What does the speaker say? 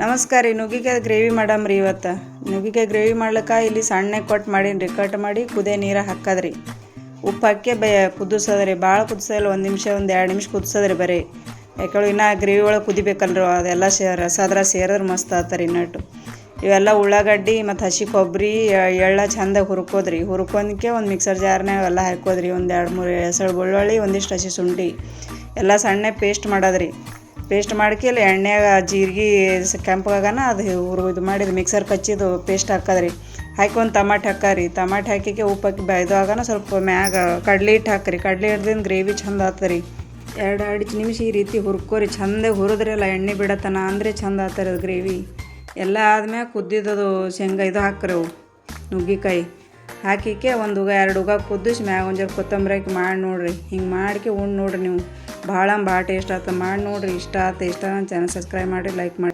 ನಮಸ್ಕಾರ ರೀ. ನುಗ್ಗಿಕಾಯಿ ಗ್ರೇವಿ ಮಾಡಮ್ರಿ. ಇವತ್ತು ನುಗ್ಗಿಕಾಯಿ ಗ್ರೇವಿ ಮಾಡ್ಲಿಕ್ಕೆ ಇಲ್ಲಿ ಸಣ್ಣ ಕಟ್ ಮಾಡೀನಿ. ಕಟ್ ಮಾಡಿ ಕುದೇ ನೀರು ಹಾಕದ್ರಿ. ಉಪ್ಪು ಹಾಕಿ ಕುದಿಸೋದ್ರಿ. ಭಾಳ ಕುದಿಸೋಲ್ಲ, 1 ನಿಮಿಷ 1-2 ನಿಮಿಷ ಕುದಿಸೋದ್ರಿ ಬರೀ. ಯಾಕಂದ್ರೆ ಇನ್ನೂ ಗ್ರೇವಿ ಒಳಗೆ ಕುದಿಬೇಕಲ್ರಿ, ಅದೆಲ್ಲ ರಸ ಸೇರಿದ್ರೆ ಮಸ್ತ್ ಆಗ್ತಾರೆ ಇನ್ನಟ್ಟು. ಇವೆಲ್ಲ ಉಳ್ಳಾಗಡ್ಡಿ ಮತ್ತು ಹಸಿ ಕೊಬ್ಬರಿ ಎಳ್ಳ ಚಂದ ಹುರ್ಕೋದ್ರಿ. ಹುರ್ಕೊಂಡ್ಕೆ ಒಂದು ಮಿಕ್ಸರ್ ಜಾರ್ನಾಗ ಎಲ್ಲ ಹಾಕೋದ್ರಿ. 1-2-3 ಎಸಳು ಬೆಳ್ಳುಳ್ಳಿ, ಒಂದಿಷ್ಟು ಹಸಿ ಶುಂಠಿ ಎಲ್ಲ ಸಣ್ಣ ಪೇಸ್ಟ್ ಮಾಡೋದ್ರಿ. ಪೇಸ್ಟ್ ಮಾಡ್ಕೆ ಇಲ್ಲಿ ಎಣ್ಣೆಗೆ ಜೀರಿಗೆ ಕೆಂಪಗಾಗನ ಅದು ಇದು ಮಾಡಿದ್ದು ಮಿಕ್ಸರ್ ಕಚ್ಚಿದ್ದು ಪೇಸ್ಟ್ ಹಾಕೋದ್ರಿ. ಹಾಕಿ ಒಂದು ಟಮಾಟೆ ಹಾಕಾರಿ. ಟಮಾಟೆ ಹಾಕಿಕೆ ಉಪ್ಪು ಹಾಕಿ ಇದು ಆಗೋಣ ಸ್ವಲ್ಪ ಮ್ಯಾಗ ಕಡ್ಲೆ ಹಿಟ್ಟು ಹಾಕ್ರಿ. ಕಡ್ಲೆ ಹಿಡ್ದಿಂದ ಗ್ರೇವಿ ಚಂದ ಆಗ್ತದೆ. 2-2 ನಿಮಿಷ ಈ ರೀತಿ ಹುರ್ಕೋರಿ. ಚಂದ ಹುರಿದ್ರಲ್ಲ ಎಣ್ಣೆ ಬಿಡತನ ಅಂದರೆ ಚಂದ ಆಗ್ತಾರೆ ಅದು ಗ್ರೇವಿ. ಎಲ್ಲ ಆದ್ಮೇಲೆ ಕುದ್ದಿದ್ದದು ಶೇಂಗಾ ಇದು ಹಾಕ್ರಿ. ಅವು ನುಗ್ಗಿಕಾಯಿ ಹಾಕಿಕೆ 1-2 ಉಗ ಕುದಿಸಿ ಮ್ಯಾಗ ಒಂದು ಜರ ಕೊತ್ತಂಬರಿ ಹಾಕಿ ಮಾಡಿ ನೋಡಿರಿ. ಹಿಂಗೆ ಮಾಡಿಕೆ ಉಂಡು ನೋಡಿರಿ ನೀವು. ಭಾಳ ಟೇಸ್ಟ್ ಆಗ್ತದೆ. ಮಾಡಿ ನೋಡಿರಿ. ಇಷ್ಟ ನನ್ನ ಚಾನಲ್ ಸಬ್ಸ್ಕ್ರೈಬ್ ಮಾಡಿರಿ, ಲೈಕ್ ಮಾಡಿ.